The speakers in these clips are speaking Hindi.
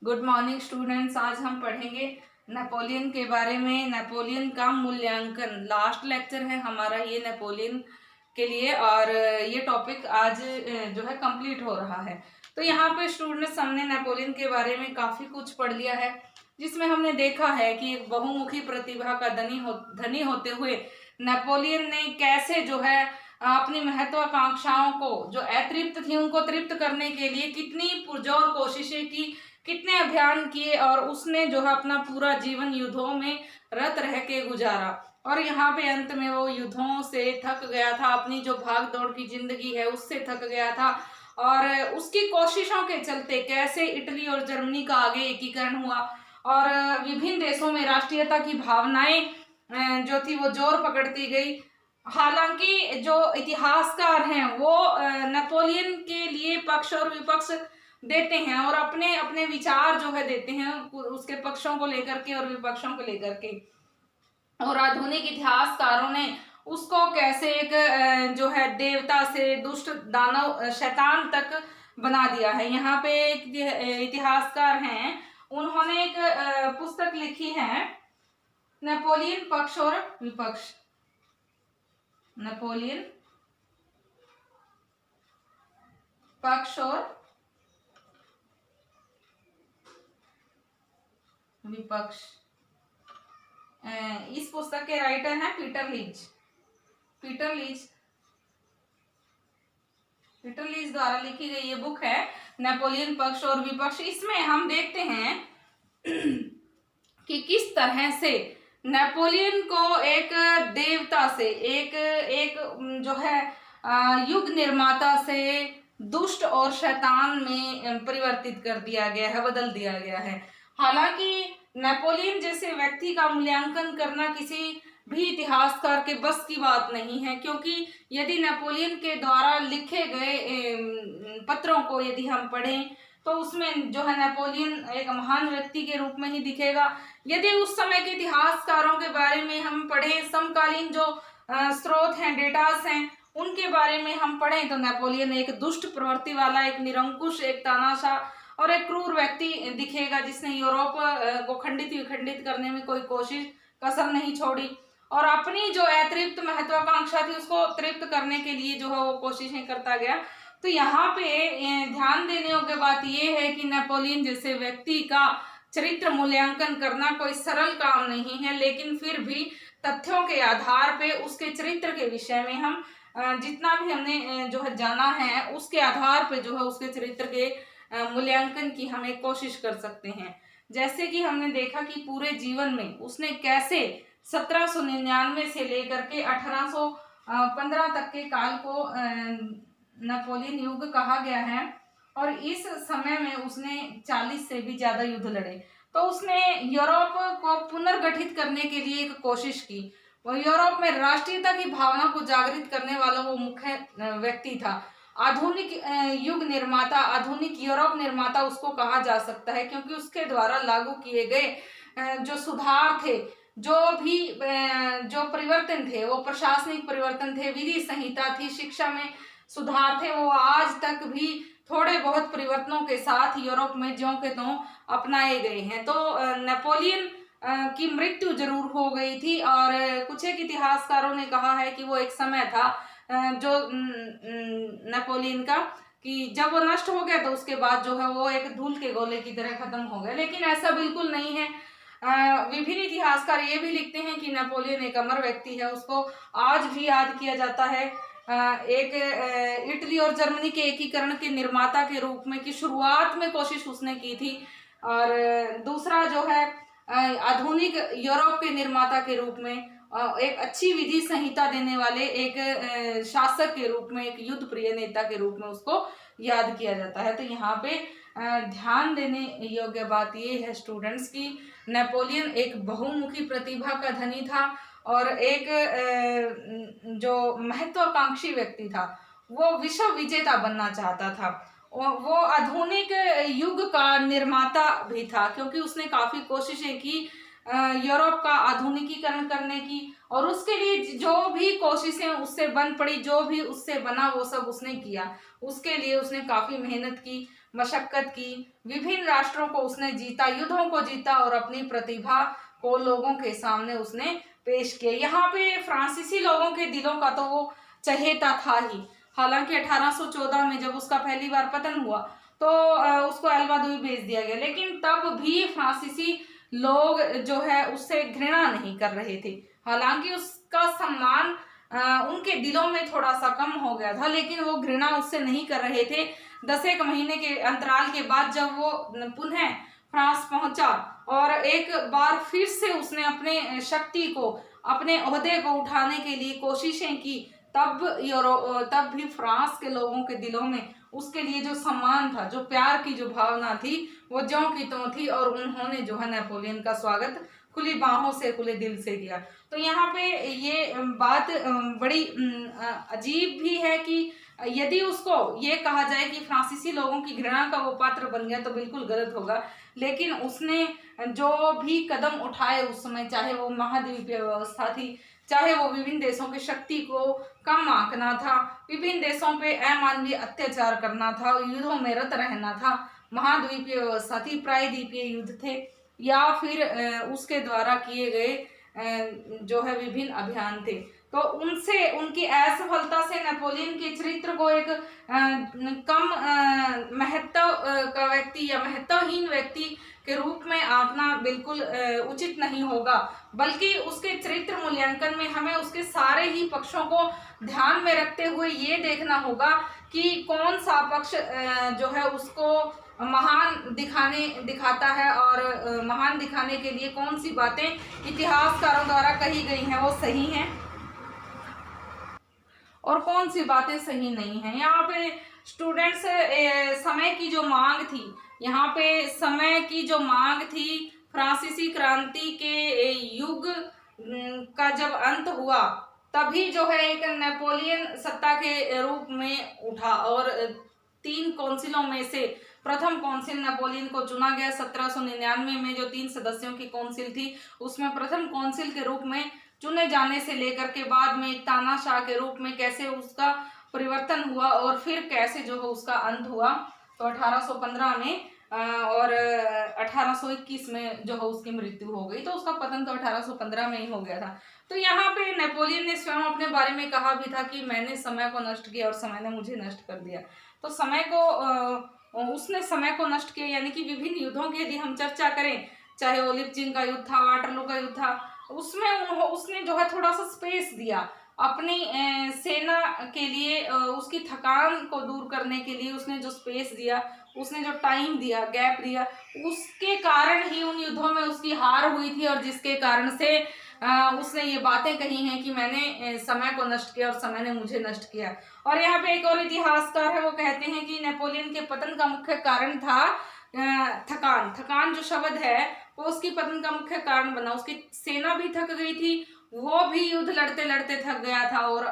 Good morning students. आज हम पढ़ेंगे नेपोलियन के बारे में। नेपोलियन का मूल्यांकन लास्ट लेक्चर है हमारा ये नेपोलियन के लिए, और ये टॉपिक आज जो है कंप्लीट हो रहा है। तो यहाँ पे स्टूडेंट्स हमने नेपोलियन के बारे में काफ़ी कुछ पढ़ लिया है, जिसमें हमने देखा है कि एक बहुमुखी प्रतिभा का धनी होते हुए नेपोलियन ने कैसे जो है अपनी महत्वाकांक्षाओं को जो अतृप्त थी उनको तृप्त करने के लिए कितनी पुरजोर कोशिशें की, कितने अभियान किए, और उसने जो है अपना पूरा जीवन युद्धों में रत रह के गुजारा। और यहाँ पे अंत में वो युद्धों से थक गया था, अपनी जो भाग दौड़ की जिंदगी है उससे थक गया था, और उसकी कोशिशों के चलते कैसे इटली और जर्मनी का आगे एकीकरण हुआ और विभिन्न देशों में राष्ट्रीयता की भावनाएं जो थी वो जोर पकड़ती गई। हालांकि जो इतिहासकार हैं वो नेपोलियन के लिए पक्ष और विपक्ष देते हैं और अपने अपने विचार जो है देते हैं उसके पक्षों को लेकर के और विपक्षों को लेकर के। और आधुनिक इतिहासकारों ने उसको कैसे एक जो है देवता से दुष्ट दानव शैतान तक बना दिया है। यहाँ पे एक इतिहासकार हैं, उन्होंने एक पुस्तक लिखी है, नेपोलियन पक्ष और विपक्ष। नेपोलियन पक्ष और विपक्ष। इस पुस्तक के राइटर हैं पीटर लीच द्वारा लिखी गई ये बुक है नेपोलियन पक्ष और विपक्ष। इसमें हम देखते हैं कि किस तरह से नेपोलियन को एक देवता से एक जो है युग निर्माता से दुष्ट और शैतान में परिवर्तित कर दिया गया है, बदल दिया गया है। हालांकि नेपोलियन जैसे व्यक्ति का मूल्यांकन करना किसी भी इतिहासकार के बस की बात नहीं है, क्योंकि यदि नेपोलियन के द्वारा लिखे गए पत्रों को यदि हम पढ़ें तो उसमें जो है नेपोलियन एक महान व्यक्ति के रूप में ही दिखेगा। यदि उस समय के इतिहासकारों के बारे में हम पढ़ें, समकालीन जो स्रोत हैं, डेटास हैं, उनके बारे में हम पढ़ें तो नेपोलियन एक दुष्ट प्रवृत्ति वाला, एक निरंकुश, एक तानाशाह और एक क्रूर व्यक्ति दिखेगा, जिसने यूरोप को खंडित विखंडित करने में कोई कोशिश कसर नहीं छोड़ी और अपनी जो अतृप्त महत्वाकांक्षा थी उसको तृप्त करने के लिए जो है वो कोशिशें करता गया। तो यहाँ पे ध्यान देने योग्य बात यह है कि नेपोलियन जैसे व्यक्ति का चरित्र मूल्यांकन करना कोई सरल काम नहीं है, लेकिन फिर भी तथ्यों के आधार पे उसके चरित्र के विषय में हम जितना भी हमने जो है जाना है उसके आधार पे जो है उसके चरित्र के मूल्यांकन की हम एक कोशिश कर सकते हैं। जैसे कि हमने देखा कि पूरे जीवन में उसने कैसे 1799 से लेकर के 1815 तक के काल को नेपोलियन युग कहा गया है, और इस समय में उसने 40 से भी ज्यादा युद्ध लड़े। तो उसने यूरोप को पुनर्गठित करने के लिए एक कोशिश की। वो यूरोप में राष्ट्रीयता की भावना को जागृत करने वाला वो मुख्य व्यक्ति था। आधुनिक युग निर्माता, आधुनिक यूरोप निर्माता उसको कहा जा सकता है, क्योंकि उसके द्वारा लागू किए गए जो सुधार थे, जो भी जो परिवर्तन थे वो प्रशासनिक परिवर्तन थे, विधि संहिता थी, शिक्षा में सुधार थे, वो आज तक भी थोड़े बहुत परिवर्तनों के साथ यूरोप में ज्यों के त्यों अपनाए गए हैं। तो नेपोलियन की मृत्यु जरूर हो गई थी, और कुछ एक इतिहासकारों ने कहा है कि वो एक समय था जो नेपोलियन का कि जब वो नष्ट हो गया तो उसके बाद जो है वो एक धूल के गोले की तरह खत्म हो गया, लेकिन ऐसा बिल्कुल नहीं है। विभिन्न इतिहासकार ये भी लिखते हैं कि नेपोलियन एक अमर व्यक्ति है, उसको आज भी याद किया जाता है एक इटली और जर्मनी के एकीकरण के निर्माता के रूप में, की शुरुआत में कोशिश उसने की थी, और दूसरा जो है आधुनिक यूरोप के निर्माता के रूप में, एक अच्छी विधि संहिता देने वाले एक शासक के रूप में, एक युद्ध प्रिय नेता के रूप में उसको याद किया जाता है। तो यहाँ पे ध्यान देने योग्य बात ये है स्टूडेंट्स की नेपोलियन एक बहुमुखी प्रतिभा का धनी था और एक जो महत्वाकांक्षी व्यक्ति था, वो विश्व विजेता बनना चाहता था। वो आधुनिक युग का निर्माता भी था, क्योंकि उसने काफी कोशिशें की यूरोप का आधुनिकीकरण करने की, और उसके लिए जो भी कोशिशें उससे बन पड़ी, जो भी उससे बना वो सब उसने किया। उसके लिए उसने काफी मेहनत की, मशक्कत की, विभिन्न राष्ट्रों को उसने जीता, युद्धों को जीता और अपनी प्रतिभा को लोगों के सामने उसने पेश किया। यहाँ पे फ्रांसीसी लोगों के दिलों का तो वो चहेता था ही। हालांकि 1814 में जब उसका पहली बार पतन हुआ तो उसको एल्बा दुई भेज दिया गया, लेकिन तब भी फ्रांसीसी लोग जो है उससे घृणा नहीं कर रहे थे। हालांकि उसका सम्मान उनके दिलों में थोड़ा सा कम हो गया था, लेकिन वो घृणा उससे नहीं कर रहे थे। 10 एक महीने के अंतराल के बाद जब वो पुनः फ्रांस पहुंचा और एक बार फिर से उसने अपने शक्ति को, अपने ओहदे को उठाने के लिए कोशिशें की, तब भी फ्रांस के लोगों के दिलों में उसके लिए जो सम्मान था, जो प्यार की जो भावना थी, वो ज्यों की त्यों थी और उन्होंने जो है नेपोलियन का स्वागत खुली बाहों से, खुले दिल से किया। तो यहाँ पे ये बात बड़ी अजीब भी है कि यदि उसको ये कहा जाए कि फ्रांसीसी लोगों की घृणा का वो पात्र बन गया तो बिल्कुल गलत होगा, लेकिन उसने जो भी कदम उठाए उस समय, चाहे वो महाद्वीपीय व्यवस्था थी, चाहे वो विभिन्न देशों की शक्ति को कम आंकना था, विभिन्न देशों पे अमानवीय अत्याचार करना था, युद्धों में रत रहना था, महाद्वीपीय व्यवस्था थी, प्रायद्वीपीय युद्ध थे, या फिर उसके द्वारा किए गए जो है विभिन्न अभियान थे, तो उनसे, उनकी असफलता से नेपोलियन के चरित्र को एक कम महत्व का व्यक्ति या महत्वहीन व्यक्ति के रूप में आंकना बिल्कुल उचित नहीं होगा, बल्कि उसके चरित्र मूल्यांकन में हमें उसके सारे ही पक्षों को ध्यान में रखते हुए ये देखना होगा कि कौन सा पक्ष जो है उसको महान दिखाता है, और महान दिखाने के लिए कौन सी बातें इतिहासकारों द्वारा कही गई हैं वो सही हैं और कौन सी बातें सही नहीं हैं। यहाँ पे स्टूडेंट्स समय की जो मांग थी, यहाँ पे समय की जो मांग थी, फ्रांसीसी क्रांति के युग का जब अंत हुआ तभी जो है एक नेपोलियन सत्ता के रूप में उठा और 3 कौंसिलों में से प्रथम कौंसिल नेपोलियन को चुना गया। 1799 में जो 3 सदस्यों की कौंसिल थी उसमें प्रथम कौंसिल के रूप में चुने जाने से लेकर के बाद में तानाशाह के रूप में कैसे उसका परिवर्तन हुआ और फिर कैसे जो है उसका अंत हुआ, तो 1815 में और 1821 में जो है उसकी मृत्यु हो गई। तो उसका पतन तो 1815 में ही हो गया था। तो यहाँ पे नेपोलियन ने स्वयं अपने बारे में कहा भी था कि मैंने समय को नष्ट किया और समय ने मुझे नष्ट कर दिया। तो समय को उसने समय को नष्ट किया, यानी कि विभिन्न युद्धों की यदि हम चर्चा करें, चाहे वो लिप्चिंग का युद्ध था, वाटरलू का युद्ध था, उसमें उसने जो है थोड़ा सा स्पेस दिया अपनी सेना के लिए, उसकी थकान को दूर करने के लिए उसने जो स्पेस दिया, उसने जो टाइम दिया, गैप दिया, उसके कारण ही उन युद्धों में उसकी हार हुई थी और जिसके कारण से उसने ये बातें कही हैं कि मैंने समय को नष्ट किया और समय ने मुझे नष्ट किया। और यहाँ पे एक और इतिहासकार है, वो कहते हैं कि नेपोलियन के पतन का मुख्य कारण था थकान। थकान जो शब्द है वो उसकी पतन का मुख्य कारण बना। उसकी सेना भी थक गई थी, वो भी युद्ध लड़ते लड़ते थक गया था और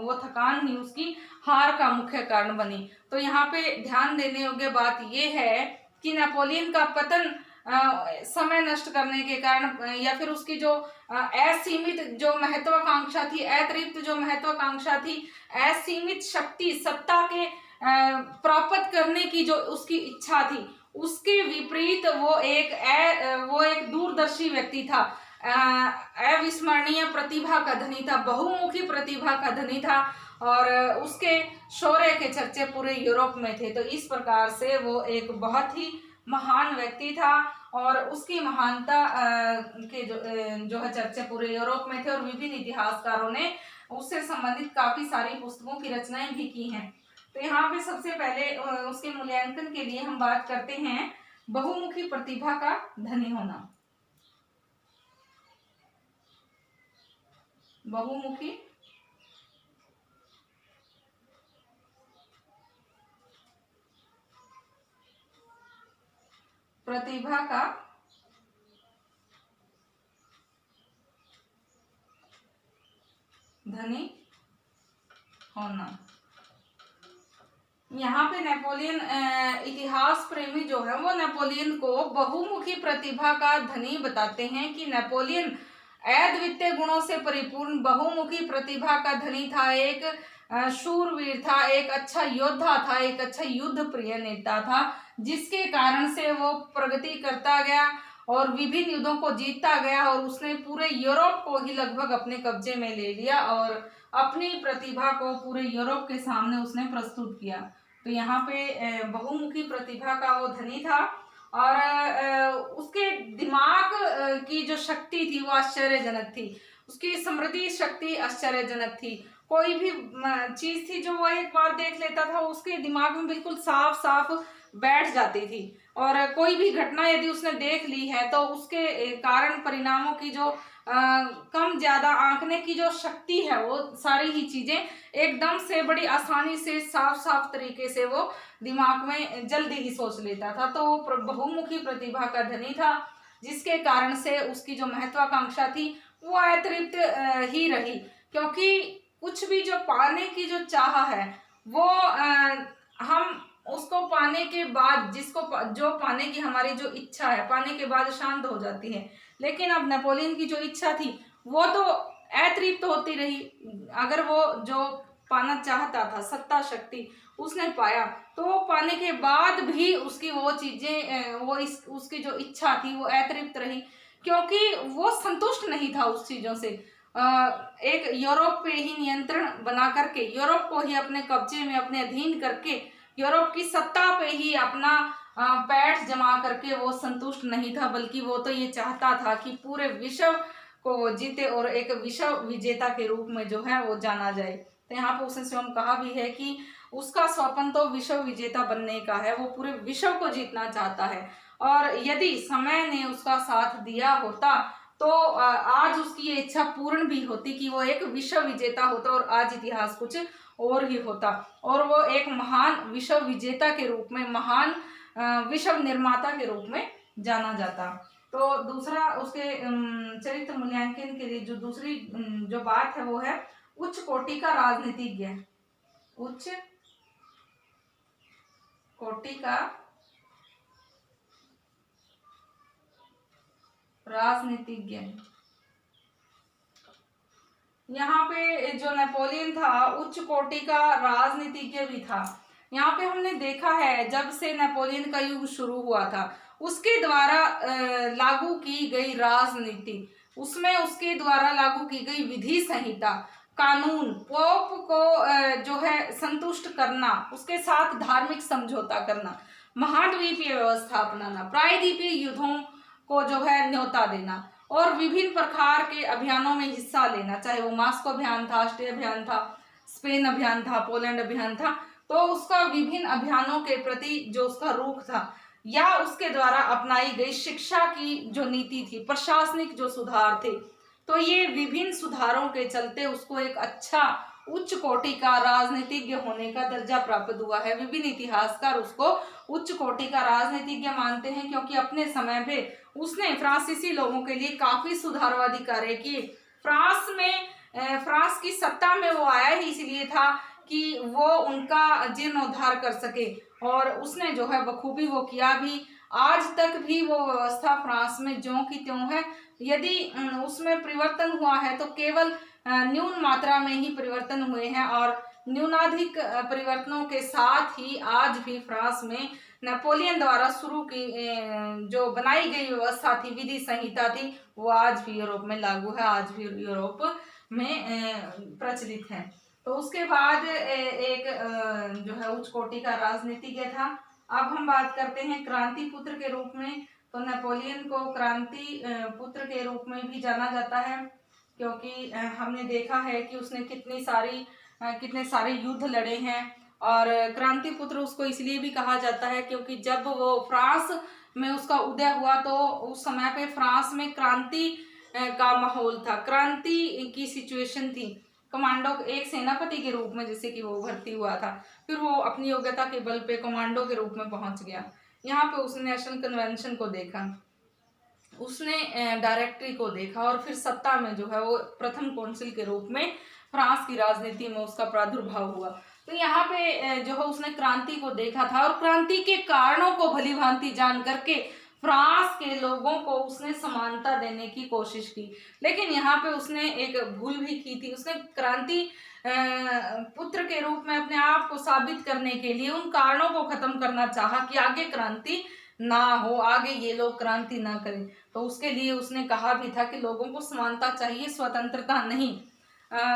वो थकान ही उसकी हार का मुख्य कारण बनी। तो यहाँ पे ध्यान देने योग्य बात ये है कि नेपोलियन का पतन समय नष्ट करने के कारण या फिर उसकी जो असीमित जो महत्वाकांक्षा थी, अतिरिक्त जो महत्वाकांक्षा थी, असीमित शक्ति, सत्ता के प्राप्त करने की जो उसकी इच्छा थी, उसके विपरीत वो एक दूरदर्शी व्यक्ति था, अविस्मरणीय प्रतिभा का धनी था, बहुमुखी प्रतिभा का धनी था और उसके शौर्य के चर्चे पूरे यूरोप में थे। तो इस प्रकार से वो एक बहुत ही महान व्यक्ति था और उसकी महानता के जो है चर्चे पूरे यूरोप में थे और विभिन्न इतिहासकारों ने उससे संबंधित काफी सारी पुस्तकों की रचनाएं भी की हैं। तो यहाँ पे सबसे पहले उसके मूल्यांकन के लिए हम बात करते हैं बहुमुखी प्रतिभा का धनी होना। बहुमुखी प्रतिभा का धनी होना। यहाँ पे नेपोलियन इतिहास प्रेमी जो है वो नेपोलियन को बहुमुखी प्रतिभा का धनी बताते हैं कि नेपोलियन अद्वितीय गुणों से परिपूर्ण बहुमुखी प्रतिभा का धनी था, एक शूरवीर था, एक अच्छा योद्धा था, एक अच्छा युद्ध प्रिय नेता था, जिसके कारण से वो प्रगति करता गया और विभिन्न युद्धों को जीतता गया और उसने पूरे यूरोप को ही लगभग अपने कब्जे में ले लिया और अपनी प्रतिभा को पूरे यूरोप के सामने उसने प्रस्तुत किया। तो यहाँ पे बहुमुखी प्रतिभा का वो धनी था और उसके दिमाग की जो शक्ति थी वो आश्चर्यजनक थी, उसकी स्मृति शक्ति आश्चर्यजनक थी। कोई भी चीज थी जो वो एक बार देख लेता था उसके दिमाग में बिल्कुल साफ साफ बैठ जाती थी और कोई भी घटना यदि उसने देख ली है तो उसके कारण परिणामों की जो कम ज्यादा आंकने की जो शक्ति है वो सारी ही चीजें एकदम से बड़ी आसानी से साफ साफ तरीके से वो दिमाग में जल्दी ही सोच लेता था। तो वो बहुमुखी प्रतिभा का धनी था, जिसके कारण से उसकी जो महत्वाकांक्षा थी वो अतिरिक्त ही रही, क्योंकि कुछ भी जो पाने की जो चाह है वो हम उसको पाने के बाद जो पाने की हमारी जो इच्छा है पाने के बाद शांत हो जाती है, लेकिन अब नेपोलियन की जो इच्छा थी वो तो अतृप्त होती रही। अगर वो जो पाना चाहता था सत्ता शक्ति उसने पाया तो पाने के बाद भी उसकी वो चीजें उसकी जो इच्छा थी वो अतृप्त रही, क्योंकि वो संतुष्ट नहीं था उस चीजों से। एक यूरोप पे ही नियंत्रण बना करके, यूरोप को ही अपने कब्जे में अपने अधीन करके, यूरोप की सत्ता पे ही अपना पैठ जमा करके वो संतुष्ट नहीं था, बल्कि वो तो ये चाहता था कि पूरे विश्व को वो जीते और एक विश्व विजेता के रूप में जो है वो जाना जाए। तो यहाँ पे उसने स्वयं कहा भी है कि उसका स्वप्न तो विश्व विजेता बनने का है, वो पूरे विश्व को जीतना चाहता है और यदि समय ने उसका साथ दिया होता तो आज उसकी ये इच्छा पूर्ण भी होती कि वो एक विश्व विजेता होता और आज इतिहास कुछ और ही होता और वो एक महान विश्व विजेता के रूप में, महान विश्व निर्माता के रूप में जाना जाता। तो दूसरा उसके चरित्र मूल्यांकन के लिए जो दूसरी जो बात है वो है उच्च कोटि का राजनीतिज्ञ। उच्च कोटि का राजनीतिज्ञ। यहाँ पे जो नेपोलियन था उच्च कोटि का राजनीतिज्ञ भी था। यहाँ पे हमने देखा है जब से नेपोलियन का युग शुरू हुआ था उसके द्वारा लागू की गई राजनीति, उसमें उसके द्वारा लागू की गई विधि संहिता, कानून, पोप को जो है संतुष्ट करना, उसके साथ धार्मिक समझौता करना, महाद्वीपीय व्यवस्था अपनाना, प्रायद्वीपीय युद्धों को जो है न्योता देना और विभिन्न प्रकार के अभियानों में हिस्सा लेना, चाहे वो मास्को अभियान था, ऑस्ट्रिया अभियान था, स्पेन अभियान था, पोलैंड अभियान था, तो उसका विभिन्न अभियानों के प्रति जो उसका रुख था या उसके द्वारा अपनाई गई शिक्षा की जो नीति थी, प्रशासनिक जो सुधार थे, तो ये विभिन्न सुधारों के चलते उसको एक अच्छा उच्च कोटि का राजनीतिज्ञ होने का दर्जा प्राप्त हुआ है। विभिन्न इतिहासकार उसको उच्च कोटि का राजनीतिज्ञ मानते हैं क्योंकि अपने समय पे उसने फ्रांसीसी लोगों के लिए काफी सुधारवादी कार्य किए। फ्रांस की सत्ता में वो आया ही इसलिए था कि वो उनका जीर्णोद्धार कर सके और उसने जो है बखूबी वो किया भी। आज तक भी वो व्यवस्था फ्रांस में ज्यों की त्यों है, यदि उसमें परिवर्तन हुआ है तो केवल न्यून मात्रा में ही परिवर्तन हुए हैं और न्यूनाधिक परिवर्तनों के साथ ही आज भी फ्रांस में नेपोलियन द्वारा शुरू की जो बनाई गई व्यवस्था थी, विधि संहिता थी, वो आज भी यूरोप में लागू है, आज भी यूरोप में प्रचलित है। तो उसके बाद एक जो है उच्च कोटि का राजनीतिज्ञ था। अब हम बात करते हैं क्रांति पुत्र के रूप में। तो नेपोलियन को क्रांति पुत्र के रूप में भी जाना जाता है क्योंकि हमने देखा है कि उसने कितने सारे युद्ध लड़े हैं और क्रांति पुत्र उसको इसलिए भी कहा जाता है क्योंकि जब वो फ्रांस में उसका उदय हुआ तो उस समय पे फ्रांस में क्रांति का माहौल था, क्रांति की सिचुएशन थी। कमांडो एक सेनापति के रूप में जैसे कि वो भर्ती हुआ था, फिर वो अपनी योग्यता के बल पे कमांडो के रूप में पहुंच गया। यहाँ पे उसने नेशनल कन्वेंशन को देखा, उसने डायरेक्टरी को देखा और फिर सत्ता में जो है वो प्रथम कौंसिल के रूप में फ्रांस की राजनीति में उसका प्रादुर्भाव हुआ। तो यहाँ पे जो है उसने क्रांति को देखा था और क्रांति के कारणों को भली भांति जान करके फ्रांस के लोगों को उसने समानता देने की कोशिश की। लेकिन यहाँ पे उसने एक भूल भी की थी। उसने क्रांति पुत्र के रूप में अपने आप को साबित करने के लिए उन कारणों को खत्म करना चाहा कि आगे क्रांति ना हो, आगे ये लोग क्रांति ना करें। तो उसके लिए उसने कहा भी था कि लोगों को समानता चाहिए, स्वतंत्रता नहीं।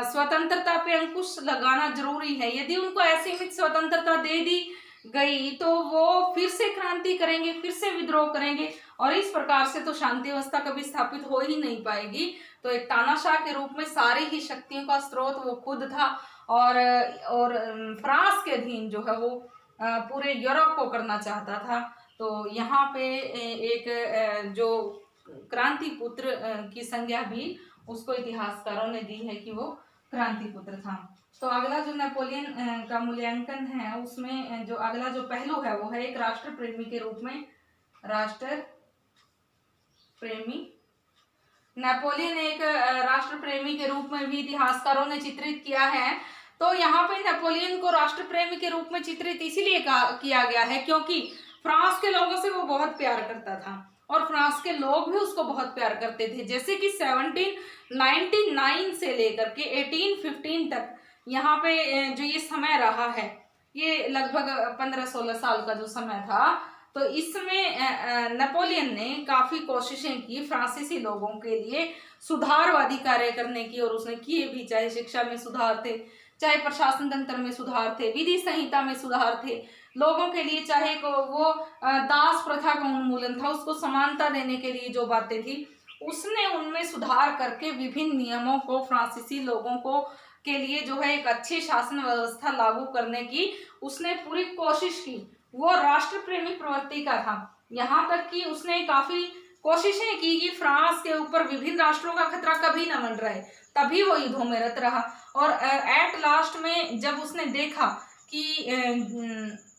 स्वतंत्रता पे अंकुश लगाना जरूरी है। यदि उनको असीमित स्वतंत्रता दे दी गई तो वो फिर से क्रांति करेंगे, फिर से विद्रोह करेंगे, और इस प्रकार से तो शांति व्यवस्था कभी स्थापित हो ही नहीं पाएगी। तो एक तानाशाह के रूप में सारी ही शक्तियों का स्रोत वो खुद था, और फ्रांस के अधीन जो है वो पूरे यूरोप को करना चाहता था। तो यहाँ पे एक जो क्रांति पुत्र की संज्ञा भी उसको इतिहासकारों ने दी है कि वो क्रांति पुत्र था। तो अगला जो नेपोलियन का मूल्यांकन है उसमें जो अगला जो पहलू है वो है एक राष्ट्र प्रेमी के रूप में। राष्ट्र प्रेमी, नेपोलियन एक राष्ट्र प्रेमी के रूप में भी इतिहासकारों ने चित्रित किया है। तो यहाँ पे नेपोलियन को राष्ट्र प्रेमी के रूप में चित्रित इसीलिए किया गया है क्योंकि फ्रांस के लोगों से वो बहुत प्यार करता था और फ्रांस के लोग भी उसको बहुत प्यार करते थे। जैसे कि 1799 से लेकर के 1815 तक यहाँ पे जो ये समय रहा है, ये लगभग 15-16 साल का जो समय था, तो इसमें नेपोलियन ने काफी कोशिशें की फ्रांसीसी लोगों के लिए सुधारवादी कार्य करने की, और उसने किए भी। चाहे शिक्षा में सुधार थे, चाहे प्रशासन तंत्र में सुधार थे, विधि संहिता में सुधार थे लोगों के लिए, चाहे वो दास प्रथा का उन्मूलन था, उसको समानता देने के लिए जो बातें थी उसने उनमें सुधार करके विभिन्न नियमों को फ्रांसीसी लोगों को के लिए जो है एक अच्छी शासन व्यवस्था लागू करने की उसने पूरी कोशिश की। वो राष्ट्र प्रेमी प्रवृत्ति का था, यहाँ तक कि उसने काफी कोशिशें की कि फ्रांस के ऊपर विभिन्न राष्ट्रों का खतरा कभी न मंडराए, तभी वो युद्धों में रत रहा। और एट लास्ट में जब उसने देखा कि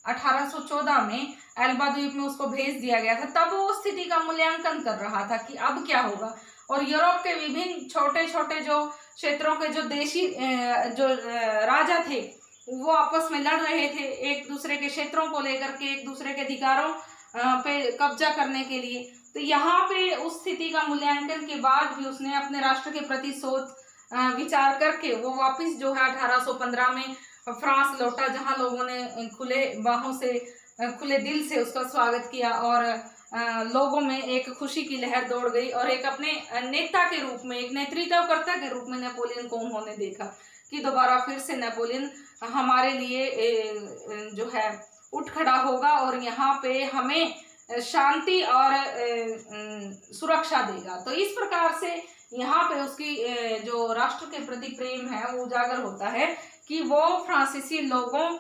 1814 में एल्बा द्वीप में उसको भेज दिया गया था, तब वो स्थिति का मूल्यांकन कर रहा था कि अब क्या होगा। और यूरोप के विभिन्न छोटे छोटे जो क्षेत्रों के जो देशी जो राजा थे वो आपस में लड़ रहे थे एक दूसरे के क्षेत्रों को लेकर के, एक दूसरे के अधिकारों पे कब्जा करने के लिए। तो यहाँ पे उस स्थिति का मूल्यांकन के बाद भी उसने अपने राष्ट्र के प्रति सोच विचार करके वो वापस जो है 1815 में फ्रांस लौटा, जहाँ लोगों ने खुले बाहों से, खुले दिल से उसका स्वागत किया और लोगों में एक खुशी की लहर दौड़ गई। और एक अपने नेता के रूप में, एक नेतृत्वकर्ता के रूप में नेपोलियन को उन्होंने देखा कि दोबारा फिर से नेपोलियन हमारे लिए जो है उठ खड़ा होगा और यहाँ पे हमें शांति और सुरक्षा देगा। तो इस प्रकार से यहाँ पे उसकी जो राष्ट्र के प्रति प्रेम है वो उजागर होता है कि वो फ्रांसीसी लोगों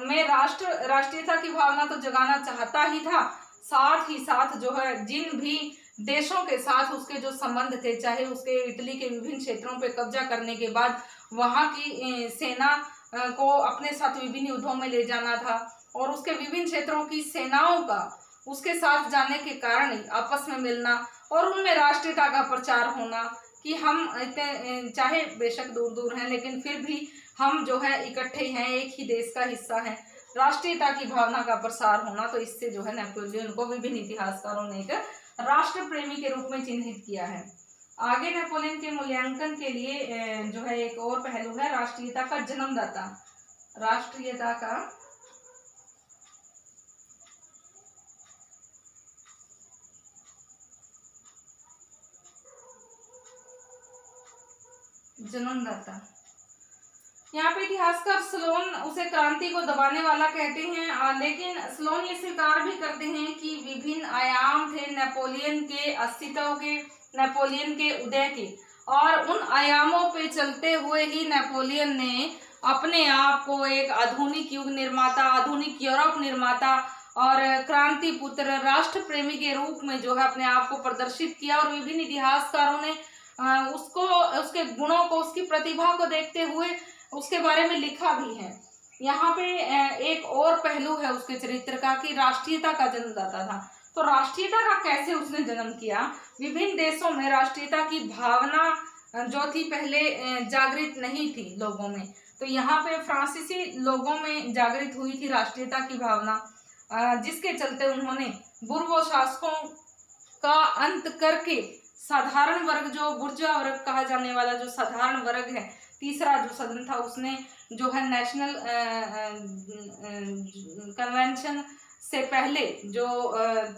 में राष्ट्रीयता की भावना तो जगाना चाहता ही था, साथ ही साथ जो है जिन भी देशों के साथ उसके जो संबंध थे, चाहे उसके इटली के विभिन्न क्षेत्रों पे कब्जा करने के बाद वहाँ की सेना को अपने साथ विभिन्न युद्धों में ले जाना था, और उसके विभिन्न क्षेत्रों की सेनाओं का उसके साथ जाने के कारण आपस में मिलना और उनमें राष्ट्रीयता का प्रचार होना कि हम इतने चाहे बेशक दूर दूर हैं लेकिन फिर भी हम जो है इकट्ठे हैं, एक ही देश का हिस्सा है, राष्ट्रीयता की भावना का प्रसार होना। तो इससे जो है नेपोलियन को विभिन्न इतिहासकारों ने एक राष्ट्र प्रेमी के रूप में चिन्हित किया है। आगे नेपोलियन के मूल्यांकन के लिए जो है एक और पहलू है राष्ट्रीयता का जन्मदाता। राष्ट्रीयता का जन्मदाता, यहाँ पे इतिहासकार स्लोन उसे क्रांति को दबाने वाला कहते हैं, लेकिन स्लोन ये स्वीकार भी करते हैं कि विभिन्न आयाम थे नेपोलियन के अस्तित्व के, नेपोलियन के उदय के, और उन आयामों पे चलते हुए ही नेपोलियन ने अपने आप को एक आधुनिक युग निर्माता, आधुनिक यूरोप निर्माता और क्रांति पुत्र राष्ट्र प्रेमी के रूप में जो है अपने आप को प्रदर्शित किया। और विभिन्न इतिहासकारों ने उसको, उसके गुणों को, उसकी प्रतिभा को देखते हुए उसके बारे में लिखा भी है। यहाँ पे एक और पहलू है उसके चरित्र का कि राष्ट्रीयता का जन्मदाता था। तो राष्ट्रीयता का कैसे उसने जन्म किया? विभिन्न देशों में राष्ट्रीयता की भावना जो थी पहले जागृत नहीं थी लोगों में, तो यहाँ पे फ्रांसीसी लोगों में जागृत हुई थी राष्ट्रीयता की भावना, जिसके चलते उन्होंने बुर्जो शासकों का अंत करके साधारण वर्ग, जो बुर्जुआ वर्ग कहा जाने वाला जो साधारण वर्ग है, तीसरा जो सदन था उसने जो है नेशनल कन्वेंशन से पहले जो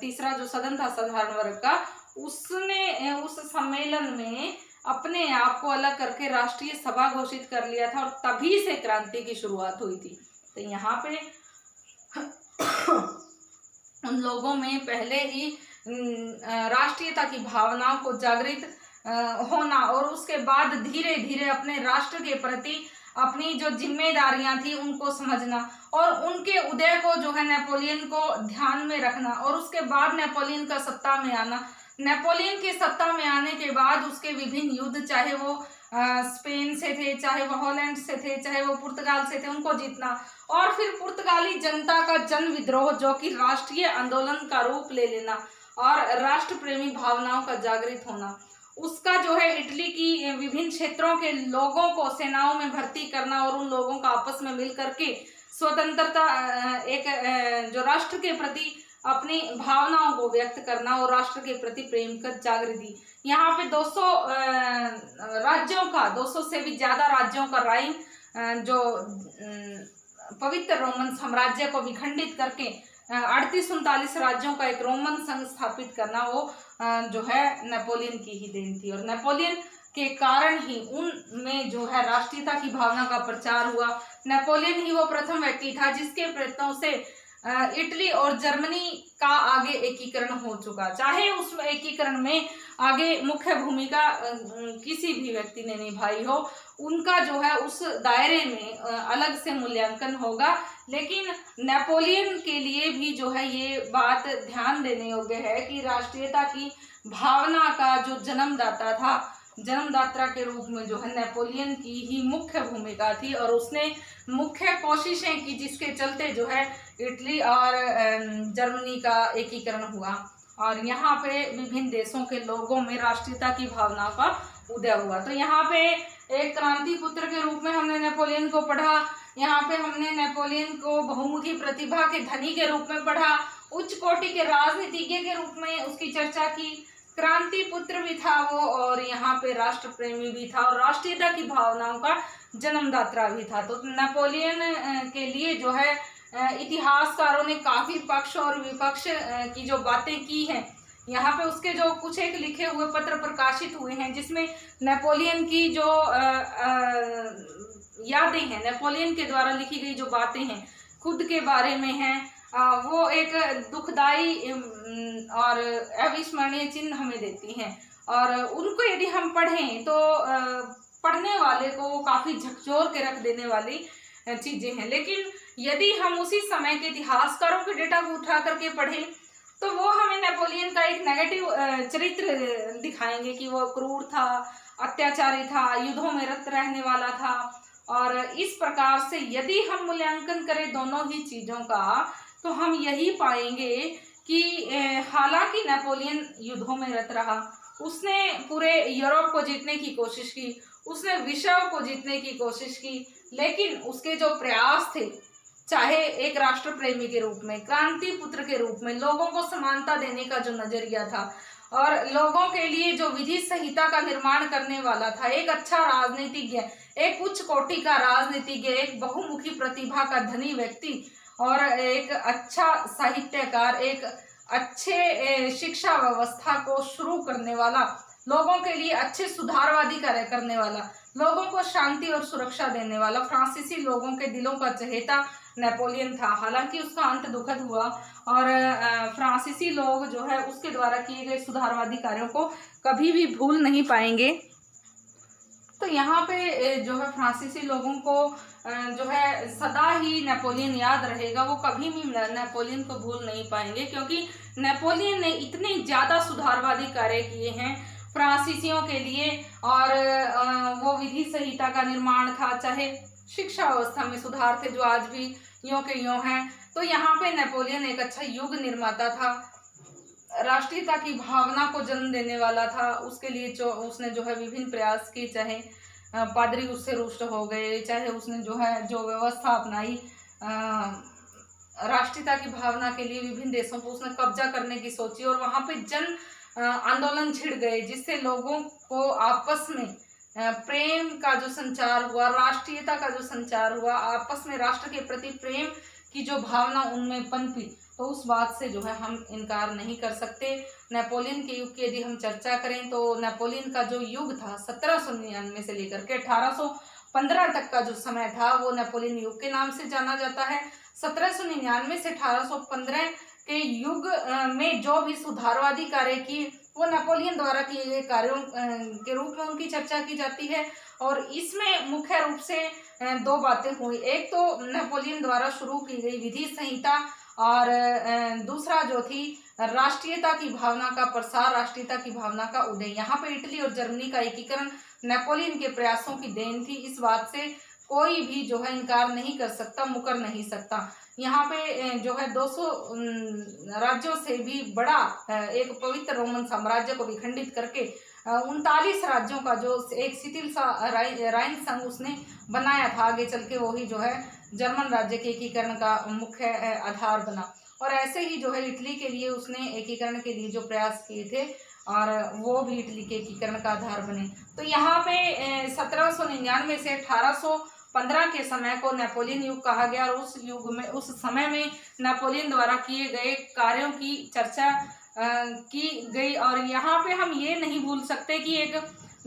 तीसरा जो सदन था साधारण वर्ग का, उसने उस सम्मेलन में अपने आप को अलग करके राष्ट्रीय सभा घोषित कर लिया था और तभी से क्रांति की शुरुआत हुई थी। तो यहाँ पे उन लोगों में पहले ही राष्ट्रीयता की भावनाओं को जागृत होना और उसके बाद धीरे धीरे अपने राष्ट्र के प्रति अपनी जो जिम्मेदारियां थी उनको समझना और उनके उदय को जो है नेपोलियन को ध्यान में रखना और उसके बाद नेपोलियन का सत्ता में आना। नेपोलियन के सत्ता में आने के बाद उसके विभिन्न युद्ध, चाहे वो स्पेन से थे, चाहे वो हॉलैंड से थे, चाहे वो पुर्तगाल से थे, उनको जीतना और फिर पुर्तगाली जनता का जन विद्रोह जो कि राष्ट्रीय आंदोलन का रूप ले लेना और राष्ट्र प्रेमी भावनाओं का जागृत होना, उसका जो है इटली की विभिन्न क्षेत्रों के लोगों को सेनाओं में भर्ती करना और उन लोगों का आपस में मिल करके स्वतंत्रता एक जो राष्ट्र के प्रति अपनी भावनाओं को व्यक्त करना और राष्ट्र के प्रति प्रेम का जागृति। यहाँ पे 200 राज्यों का, 200 से भी ज्यादा राज्यों का राइन जो पवित्र रोमन साम्राज्य को विखंडित करके 38-39 राज्यों का एक रोमन संघ स्थापित करना, वो जो है नेपोलियन की ही देन थी और नेपोलियन के कारण ही उनमें जो है राष्ट्रीयता की भावना का प्रचार हुआ। नेपोलियन ही वो प्रथम व्यक्ति था जिसके प्रयत्नों से इटली और जर्मनी का आगे एकीकरण हो चुका। चाहे उस एकीकरण में आगे मुख्य भूमिका किसी भी व्यक्ति ने निभाई हो, उनका जो है उस दायरे में अलग से मूल्यांकन होगा, लेकिन नेपोलियन के लिए भी जो है ये बात ध्यान देने योग्य है कि राष्ट्रीयता की भावना का जो जन्मदाता था, जन्मदाता के रूप में जो है नेपोलियन की ही मुख्य भूमिका थी और उसने मुख्य कोशिशें की जिसके चलते जो है इटली और जर्मनी का एकीकरण हुआ और यहाँ पे विभिन्न देशों के लोगों में राष्ट्रीयता की भावना का उदय हुआ। तो यहाँ पे एक क्रांति पुत्र के रूप में हमने नेपोलियन को पढ़ा, यहाँ पे हमने नेपोलियन को बहुमुखी प्रतिभा के धनी के रूप में पढ़ा, उच्च कोटि के राजनीतिज्ञ के रूप में उसकी चर्चा की, क्रांति पुत्र भी था वो और यहाँ पे राष्ट्र प्रेमी भी था और राष्ट्रीयता की भावनाओं का जन्मदाता भी था। तो नेपोलियन के लिए जो है इतिहासकारों ने काफी पक्ष और विपक्ष की जो बातें की हैं, यहाँ पे उसके जो कुछ एक लिखे हुए पत्र प्रकाशित हुए हैं जिसमें नेपोलियन की जो यादें हैं, नेपोलियन के द्वारा लिखी गई जो बातें हैं खुद के बारे में हैं, वो एक दुखदाई और अविस्मरणीय चिन्ह हमें देती हैं और उनको यदि हम पढ़ें तो पढ़ने वाले को काफ़ी झकझोर के रख देने वाली चीज़ें हैं। लेकिन यदि हम उसी समय के इतिहासकारों के डेटा को उठा करके पढ़ें तो वो हमें नेपोलियन का एक नेगेटिव चरित्र दिखाएंगे कि वो क्रूर था, अत्याचारी था, युद्धों में रत रहने वाला था और इस प्रकार से यदि हम मूल्यांकन करें दोनों ही चीज़ों का तो हम यही पाएंगे कि हालांकि नेपोलियन युद्धों में रत रहा, उसने पूरे यूरोप को जीतने की कोशिश की, उसने विश्व को जीतने की कोशिश की, लेकिन उसके जो प्रयास थे, चाहे एक राष्ट्र प्रेमी के रूप में, क्रांति पुत्र के रूप में, लोगों को समानता देने का जो नजरिया था और लोगों के लिए जो विधि संहिता का निर्माण करने वाला था, एक अच्छा राजनीतिज्ञ, एक उच्च कोटि का राजनीतिज्ञ, एक बहुमुखी प्रतिभा का धनी व्यक्ति और एक अच्छा साहित्यकार, एक अच्छे शिक्षा व्यवस्था को शुरू करने वाला, लोगों के लिए अच्छे सुधारवादी कार्य करने वाला, लोगों को शांति और सुरक्षा देने वाला, फ्रांसीसी लोगों के दिलों का चहेता नेपोलियन था। हालांकि उसका अंत दुखद हुआ और फ्रांसीसी लोग जो है उसके द्वारा किए गए सुधारवादी कार्यों को कभी भी भूल नहीं पाएंगे। तो यहाँ पे जो है फ्रांसीसी लोगों को जो है सदा ही नेपोलियन याद रहेगा, वो कभी भी नेपोलियन को भूल नहीं पाएंगे क्योंकि नेपोलियन ने इतने ज़्यादा सुधारवादी कार्य किए हैं फ्रांसीसियों के लिए और वो विधि संहिता का निर्माण था, चाहे शिक्षा व्यवस्था में सुधार थे जो आज भी यों के यों हैं। तो यहाँ पे नेपोलियन एक अच्छा युग निर्माता था, राष्ट्रीयता की भावना को जन्म देने वाला था। उसके लिए जो उसने जो है विभिन्न प्रयास किए, चाहे पादरी उससे रुष्ट हो गए, चाहे उसने जो है जो व्यवस्था अपनाई राष्ट्रीयता की भावना के लिए विभिन्न देशों पर उसने कब्जा करने की सोची और वहां पे जन आंदोलन छिड़ गए, जिससे लोगों को आपस में प्रेम का जो संचार हुआ, राष्ट्रीयता का जो संचार हुआ, आपस में राष्ट्र के प्रति प्रेम की जो भावना उनमें पनपी, तो उस बात से जो है हम इनकार नहीं कर सकते। नेपोलियन के युग की यदि हम चर्चा करें तो नेपोलियन का जो युग था 1799 से लेकर के 1815 तक का जो समय था वो नेपोलियन युग के नाम से जाना जाता है। 1799 से 1815 के युग में जो भी सुधारवादी कार्य किए वो नेपोलियन द्वारा किए गए कार्यों के रूप में उनकी चर्चा की जाती है। और इसमें मुख्य रूप से दो बातें हुई, एक तो नेपोलियन द्वारा शुरू की गई विधि संहिता और दूसरा जो थी राष्ट्रीयता की भावना का प्रसार, राष्ट्रीयता की भावना का उदय। यहाँ पे इटली और जर्मनी का एकीकरण नेपोलियन के प्रयासों की देन थी, इस बात से कोई भी जो है इनकार नहीं कर सकता, मुकर नहीं सकता। यहाँ पे जो है 200 राज्यों से भी बड़ा एक पवित्र रोमन साम्राज्य को विखंडित करके 39 राज्यों का जो एक शिथिल सा राइन संघ उसने बनाया था, आगे चल के वही जो है जर्मन राज्य के एकीकरण का मुख्य आधार बना। और ऐसे ही जो है इटली के लिए उसने एकीकरण के लिए जो प्रयास किए थे और वो भी इटली के एकीकरण का आधार बने। तो यहाँ पे 1799 से 1815 के समय को नेपोलियन युग कहा गया और उस युग में, उस समय में नेपोलियन द्वारा किए गए कार्यों की चर्चा की गई। और यहाँ पे हम ये नहीं भूल सकते कि एक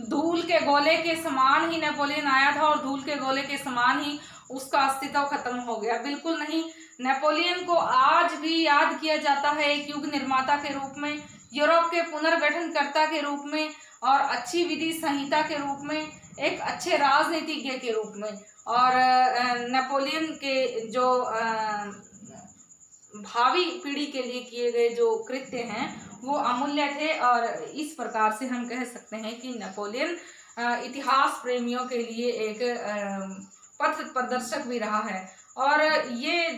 धूल के गोले के समान ही नेपोलियन आया था और धूल के गोले के समान ही उसका अस्तित्व खत्म हो गया, बिल्कुल नहीं। नेपोलियन को आज भी याद किया जाता है एक युग निर्माता के रूप में, यूरोप के पुनर्गठनकर्ता के रूप में और अच्छी विधि संहिता के रूप में, एक अच्छे राजनीतिज्ञ के रूप में। और नेपोलियन के जो भावी पीढ़ी के लिए किए गए जो कृत्य हैं वो अमूल्य थे। और इस प्रकार से हम कह सकते हैं कि नेपोलियन इतिहास प्रेमियों के लिए एक पथ प्रदर्शक भी रहा है। और ये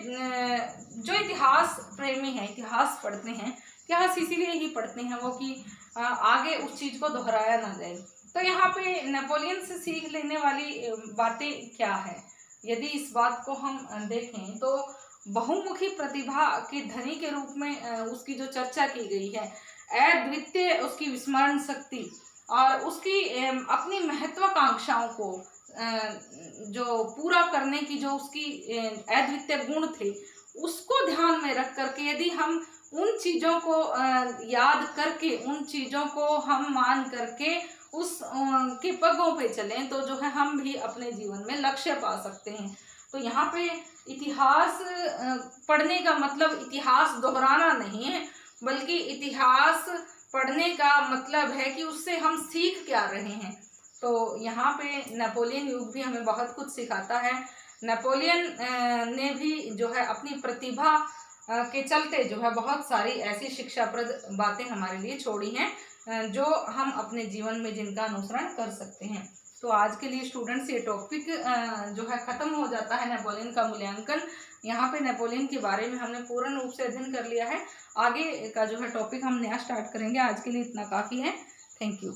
जो इतिहास प्रेमी हैं, इतिहास पढ़ते हैं, इतिहास इसीलिए ही पढ़ते हैं वो कि आगे उस चीज़ को दोहराया ना जाए। तो यहाँ पे नेपोलियन से सीख लेने वाली बातें क्या है, यदि इस बात को हम देखें तो बहुमुखी प्रतिभा के धनी के रूप में उसकी जो चर्चा की गई है, अद्वितीय उसकी विस्मरण शक्ति और उसकी अपनी महत्वाकांक्षाओं को जो पूरा करने की जो उसकी अद्वितीय गुण थे, उसको ध्यान में रख करके यदि हम उन चीज़ों को याद करके, उन चीज़ों को हम मान करके उस के पगों पे चलें तो जो है हम भी अपने जीवन में लक्ष्य पा सकते हैं। तो यहाँ पे इतिहास पढ़ने का मतलब इतिहास दोहराना नहीं है, बल्कि इतिहास पढ़ने का मतलब है कि उससे हम सीख क्या रहे हैं। तो यहाँ पे नेपोलियन युग भी हमें बहुत कुछ सिखाता है। नेपोलियन ने भी जो है अपनी प्रतिभा के चलते जो है बहुत सारी ऐसी शिक्षाप्रद बातें हमारे लिए छोड़ी हैं जो हम अपने जीवन में जिनका अनुसरण कर सकते हैं। तो आज के लिए स्टूडेंट्स ये टॉपिक जो है ख़त्म हो जाता है, नेपोलियन का मूल्यांकन। यहाँ पे नेपोलियन के बारे में हमने पूर्ण रूप से अध्ययन कर लिया है, आगे का जो है टॉपिक हम नया स्टार्ट करेंगे। आज के लिए इतना काफ़ी है। Thank you.